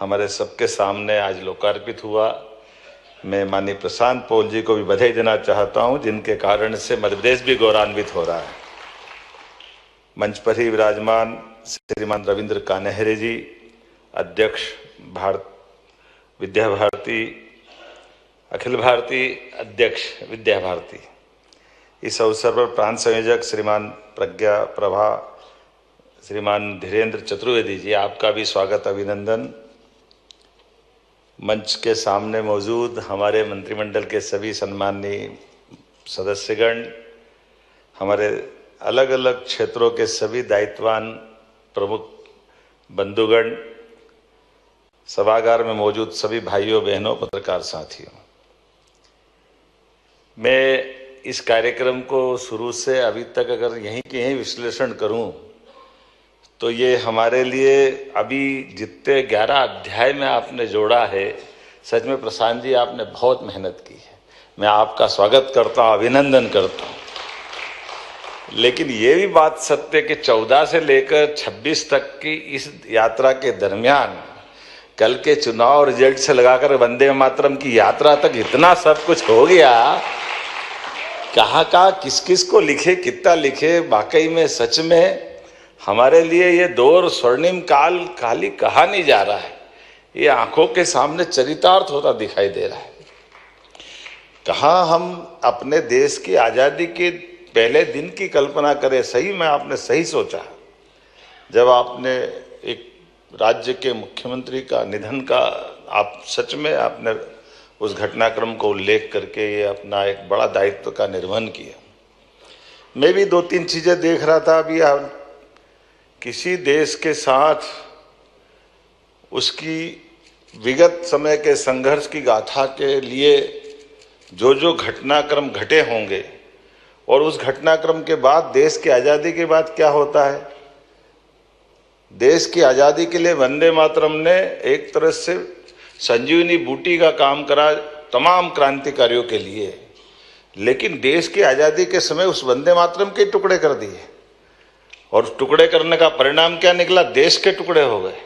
हमारे सबके सामने आज लोकार्पित हुआ। मैं माननीय प्रशांत पॉल जी को भी बधाई देना चाहता हूं, जिनके कारण से मध्य प्रदेश भी गौरवान्वित हो रहा है। मंच पर ही विराजमान श्रीमान रविंद्र कान्हेरे जी, अध्यक्ष विद्या भारती, अखिल भारतीय अध्यक्ष विद्या भारती। इस अवसर पर प्रांत संयोजक श्रीमान प्रज्ञा प्रभा, श्रीमान धीरेन्द्र चतुर्वेदी जी, आपका भी स्वागत अभिनंदन। मंच के सामने मौजूद हमारे मंत्रिमंडल के सभी सम्माननीय सदस्यगण, हमारे अलग अलग क्षेत्रों के सभी दायित्ववान प्रमुख बंधुगण, सभागार में मौजूद सभी भाइयों बहनों, पत्रकार साथियों, मैं इस कार्यक्रम को शुरू से अभी तक अगर यहीं के यहीं विश्लेषण करूं तो ये हमारे लिए अभी जितने 11 अध्याय में आपने जोड़ा है, सच में प्रशांत जी आपने बहुत मेहनत की है। मैं आपका स्वागत करता हूं, अभिनंदन करता हूं। लेकिन ये भी बात सत्य कि 14 से लेकर 26 तक की इस यात्रा के दरमियान कल के चुनाव रिजल्ट से लगाकर वंदे मातरम की यात्रा तक इतना सब कुछ हो गया, कहाँ किस किस को लिखे, कितना लिखे। वाकई में सच में हमारे लिए ये दौर स्वर्णिम काल खाली कहा नहीं जा रहा है, ये आंखों के सामने चरितार्थ होता दिखाई दे रहा है। कहाँ हम अपने देश की आज़ादी के पहले दिन की कल्पना करें। सही में आपने सही सोचा, जब आपने एक राज्य के मुख्यमंत्री का निधन का आप सच में आपने उस घटनाक्रम को उल्लेख करके ये अपना एक बड़ा दायित्व का निर्वहन किया। मैं भी 2-3 चीज़ें देख रहा था अभी। किसी देश के साथ उसकी विगत समय के संघर्ष की गाथा के लिए जो जो घटनाक्रम घटे होंगे और उस घटनाक्रम के बाद देश की आज़ादी के बाद क्या होता है। देश की आज़ादी के लिए वंदे मातरम ने एक तरह से संजीवनी बूटी का काम करा तमाम क्रांतिकारियों के लिए, लेकिन देश की आज़ादी के समय उस वंदे मातरम के टुकड़े कर दिए और टुकड़े करने का परिणाम क्या निकला, देश के टुकड़े हो गए।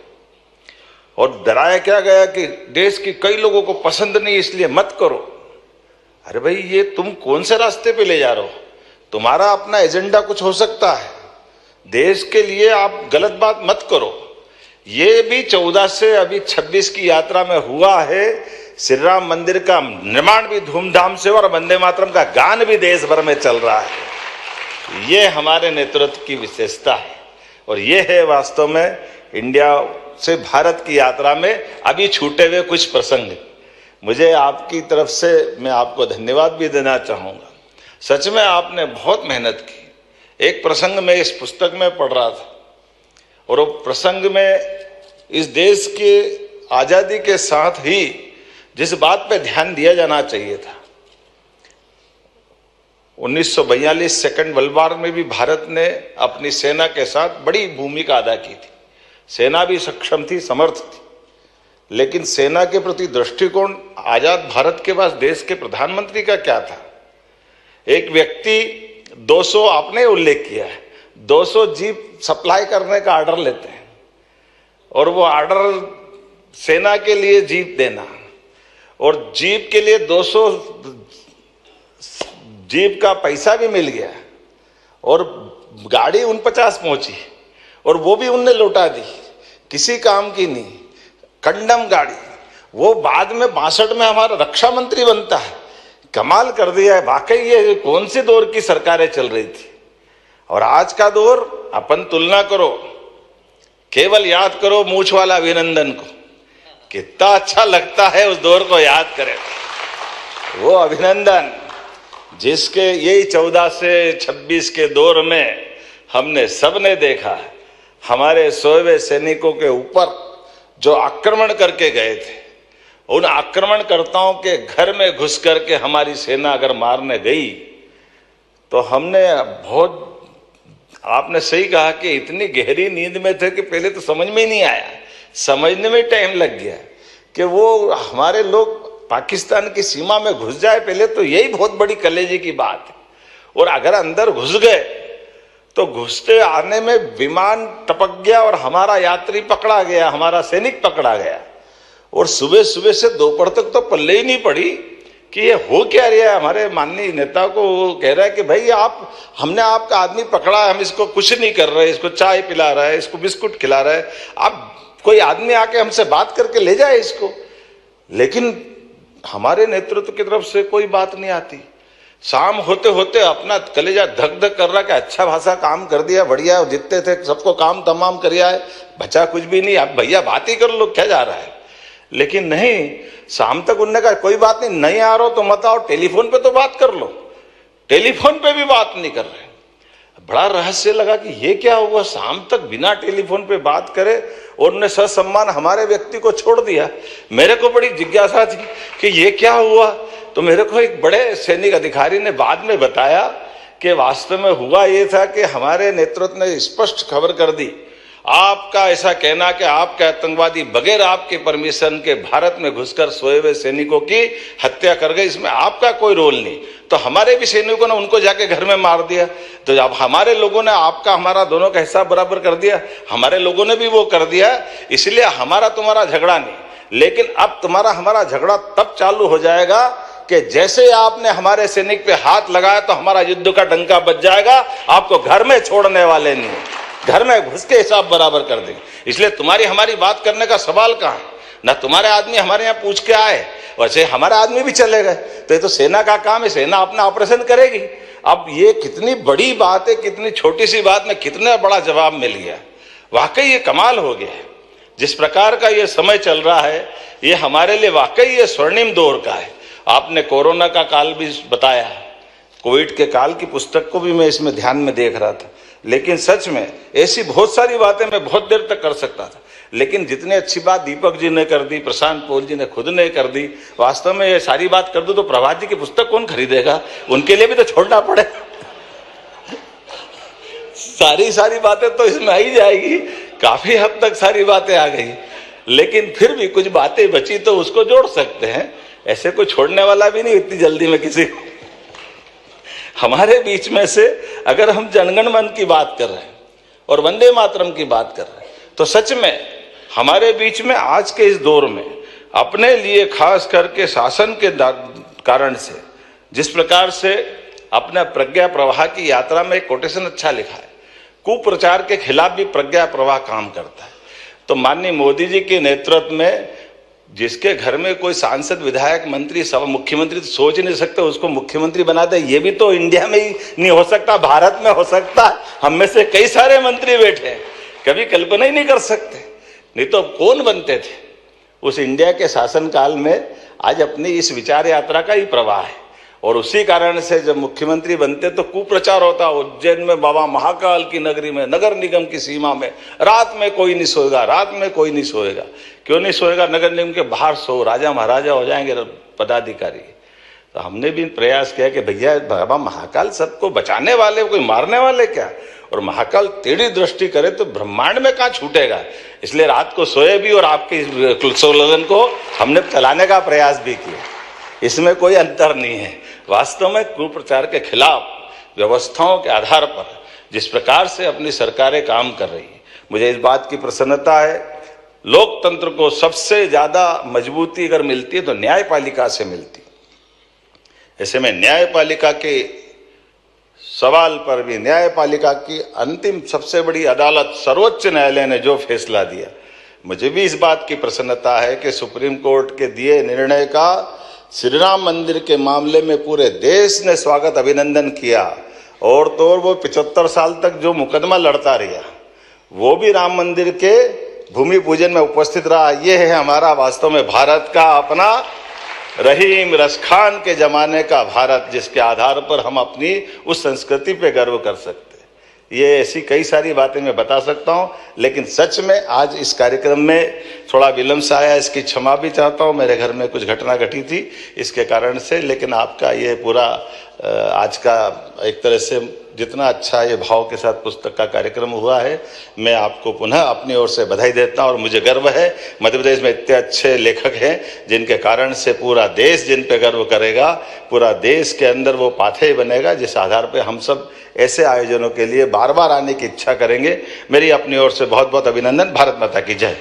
और डराया क्या गया कि देश की कई लोगों को पसंद नहीं इसलिए मत करो। अरे भाई, ये तुम कौन से रास्ते पे ले जा रहे हो? तुम्हारा अपना एजेंडा कुछ हो सकता है, देश के लिए आप गलत बात मत करो। ये भी 14 से अभी 26 की यात्रा में हुआ है। श्री राम मंदिर का निर्माण भी धूमधाम से और वंदे मातरम का गान भी देश भर में चल रहा है। ये हमारे नेतृत्व की विशेषता है और ये है वास्तव में इंडिया से भारत की यात्रा में अभी छूटे हुए कुछ प्रसंग। मुझे आपकी तरफ से मैं आपको धन्यवाद भी देना चाहूँगा। सच में आपने बहुत मेहनत की। एक प्रसंग में इस पुस्तक में पढ़ रहा था और वो प्रसंग में इस देश के आज़ादी के साथ ही जिस बात पे ध्यान दिया जाना चाहिए था, 1942 सेकंड वर्ल्ड वॉर में भी भारत ने अपनी सेना के साथ बड़ी भूमिका अदा की थी। सेना भी सक्षम थी, समर्थ थी, लेकिन सेना के प्रति दृष्टिकोण आजाद भारत के पास देश के प्रधानमंत्री का क्या था। एक व्यक्ति 200, आपने उल्लेख किया है, 200 जीप सप्लाई करने का ऑर्डर लेते हैं और वो ऑर्डर सेना के लिए जीप देना, और जीप के लिए 200 जीप का पैसा भी मिल गया और गाड़ी 49 पहुंची और वो भी उनने लौटा दी, किसी काम की नहीं, कंडम गाड़ी। वो बाद में 62 में हमारा रक्षा मंत्री बनता है। कमाल कर दिया है। वाकई ये कौन से दौर की सरकारें चल रही थी और आज का दौर। अपन तुलना करो, केवल याद करो मूछ वाला अभिनंदन को, कितना अच्छा लगता है उस दौर को याद करें। वो अभिनंदन जिसके यही 14 से 26 के दौर में हमने सबने देखा, हमारे सोए हुए सैनिकों के ऊपर जो आक्रमण करके गए थे, उन आक्रमणकर्ताओं के घर में घुस करके हमारी सेना अगर मारने गई तो हमने बहुत, आपने सही कहा कि इतनी गहरी नींद में थे कि पहले तो समझ में ही नहीं आया, समझने में टाइम लग गया कि वो हमारे लोग पाकिस्तान की सीमा में घुस जाए। पहले तो यही बहुत बड़ी कलेजे की बात है। और अगर अंदर घुस गए तो घुसते आने में विमान टपक गया और हमारा यात्री पकड़ा गया, हमारा सैनिक पकड़ा गया। और सुबह सुबह से दोपहर तक तो पल्ले ही नहीं पड़ी कि ये हो क्या रहा है। हमारे माननीय नेता को वो कह रहा है कि भाई हमने आपका आदमी पकड़ा है, हम इसको कुछ नहीं कर रहे, इसको चाय पिला रहा है, इसको बिस्कुट खिला रहा है, आप कोई आदमी आके हमसे बात करके ले जाए इसको। लेकिन हमारे नेतृत्व की तरफ से कोई बात नहीं आती। शाम होते होते अपना कलेजा धक धक कर रहा कि अच्छा भाषा काम कर दिया, बढ़िया, जितने थे सबको काम तमाम कर दिया है, बचा कुछ भी नहीं, आप भैया बात ही कर लो, क्या जा रहा है। लेकिन नहीं, शाम तक उन्होंने कहा कोई बात नहीं आ रहा हो तो मत आओ, टेलीफोन पे तो बात कर लो। टेलीफोन पे भी बात नहीं कर रहे। बड़ा रहस्य लगा कि ये क्या हुआ, शाम तक बिना टेलीफोन पे बात करे और उन्होंने ससम्मान हमारे व्यक्ति को छोड़ दिया। मेरे को बड़ी जिज्ञासा थी कि ये क्या हुआ। तो मेरे को एक बड़े सैनिक अधिकारी ने बाद में बताया कि वास्तव में हुआ ये था कि हमारे नेतृत्व ने स्पष्ट खबर कर दी, आपका ऐसा कहना कि आपके आतंकवादी बगैर आपके परमिशन के भारत में घुसकर सोए हुए सैनिकों की हत्या कर गए, इसमें आपका कोई रोल नहीं। तो हमारे भी सैनिकों ने उनको जाके घर में मार दिया। तो जब हमारे लोगों ने आपका हमारा दोनों का हिसाब बराबर कर दिया, हमारे लोगों ने भी वो कर दिया। इसलिए हमारा तुम्हारा झगड़ा नहीं, लेकिन अब तुम्हारा हमारा झगड़ा तब चालू हो जाएगा कि जैसे आपने हमारे सैनिक पे हाथ लगाया तो हमारा युद्ध का डंका बज जाएगा, आपको घर में छोड़ने वाले नहीं, घर में घुस के हिसाब बराबर कर देंगे। इसलिए तुम्हारी हमारी बात करने का सवाल कहाँ है। ना तुम्हारे आदमी हमारे यहाँ पूछ के आए, वैसे हमारे आदमी भी चले गए। तो ये तो सेना का काम है, सेना अपना ऑपरेशन करेगी। अब ये कितनी बड़ी बात है, कितनी छोटी सी बात में कितना बड़ा जवाब मिल गया। वाकई ये कमाल हो गया है। जिस प्रकार का ये समय चल रहा है, ये हमारे लिए वाकई ये स्वर्णिम दौर का है। आपने कोरोना का काल भी बताया, कोविड के काल की पुस्तक को भी मैं इसमें ध्यान में देख रहा था। लेकिन सच में ऐसी बहुत सारी बातें मैं बहुत देर तक कर सकता था, लेकिन जितनी अच्छी बात दीपक जी ने कर दी, प्रशांत पोल जी ने खुद ने कर दी, वास्तव में ये सारी बात कर दूं तो प्रभात जी की पुस्तक कौन खरीदेगा, उनके लिए भी तो छोड़ना पड़े। सारी बातें तो इसमें आ ही जाएगी, काफी हद तक सारी बातें आ गई, लेकिन फिर भी कुछ बातें बची तो उसको जोड़ सकते हैं। ऐसे कोई छोड़ने वाला भी नहीं इतनी जल्दी में किसी को। हमारे बीच में से अगर हम जनगण मन की बात कर रहे हैं और वंदे मातरम की बात कर रहे हैं, तो सच में हमारे बीच में आज के इस दौर में अपने लिए खास करके शासन के कारण से जिस प्रकार से अपने प्रज्ञा प्रवाह की यात्रा में एक कोटेशन अच्छा लिखा है, कुप्रचार के खिलाफ भी प्रज्ञा प्रवाह काम करता है। तो माननीय मोदी जी के नेतृत्व में जिसके घर में कोई सांसद, विधायक, मंत्री, सब मुख्यमंत्री तो सोच ही नहीं सकते उसको मुख्यमंत्री बना दे, ये भी तो इंडिया में ही नहीं हो सकता, भारत में हो सकता है। हम में से कई सारे मंत्री बैठे हैं, कभी कल्पना ही नहीं कर सकते। नहीं तो कौन बनते थे उस इंडिया के शासनकाल में। आज अपनी इस विचार यात्रा का ही प्रवाह है और उसी कारण से जब मुख्यमंत्री बनते तो कुप्रचार होता। उज्जैन में बाबा महाकाल की नगरी में, नगर निगम की सीमा में रात में कोई नहीं सोएगा, रात में कोई नहीं सोएगा। क्यों नहीं सोएगा? नगर निगम के बाहर सो, राजा महाराजा हो जाएंगे पदाधिकारी। तो हमने भी प्रयास किया कि भैया बाबा महाकाल सबको बचाने वाले, कोई मारने वाले क्या। और महाकाल टेढ़ी दृष्टि करे तो ब्रह्मांड में कहाँ छूटेगा। इसलिए रात को सोए भी और आपके स्लोगन को हमने चलाने का प्रयास भी किया। इसमें कोई अंतर नहीं है। वास्तव में कुप्रचार के खिलाफ व्यवस्थाओं के आधार पर जिस प्रकार से अपनी सरकारें काम कर रही है, मुझे इस बात की प्रसन्नता है। लोकतंत्र को सबसे ज्यादा मजबूती अगर मिलती है तो न्यायपालिका से मिलती। ऐसे में न्यायपालिका के सवाल पर भी न्यायपालिका की अंतिम सबसे बड़ी अदालत सर्वोच्च न्यायालय ने जो फैसला दिया, मुझे भी इस बात की प्रसन्नता है कि सुप्रीम कोर्ट के दिए निर्णय का श्री राम मंदिर के मामले में पूरे देश ने स्वागत, अभिनंदन किया। और तो और वो 75 साल तक जो मुकदमा लड़ता रहा, वो भी राम मंदिर के भूमि पूजन में उपस्थित रहा। ये है हमारा वास्तव में भारत का अपना रहीम रसखान के जमाने का भारत, जिसके आधार पर हम अपनी उस संस्कृति पे गर्व कर सकते हैं। ये ऐसी कई सारी बातें मैं बता सकता हूँ, लेकिन सच में आज इस कार्यक्रम में थोड़ा विलंब से आया, इसकी क्षमा भी चाहता हूँ। मेरे घर में कुछ घटना घटी थी इसके कारण से, लेकिन आपका ये पूरा आज का एक तरह से जितना अच्छा ये भाव के साथ पुस्तक का कार्यक्रम हुआ है, मैं आपको पुनः अपनी ओर से बधाई देता हूँ। और मुझे गर्व है मध्य प्रदेश में इतने अच्छे लेखक हैं जिनके कारण से पूरा देश जिन पे गर्व करेगा, पूरा देश के अंदर वो पाथेय बनेगा जिस आधार पे हम सब ऐसे आयोजनों के लिए बार बार आने की इच्छा करेंगे। मेरी अपनी ओर से बहुत बहुत अभिनंदन। भारत माता की जय।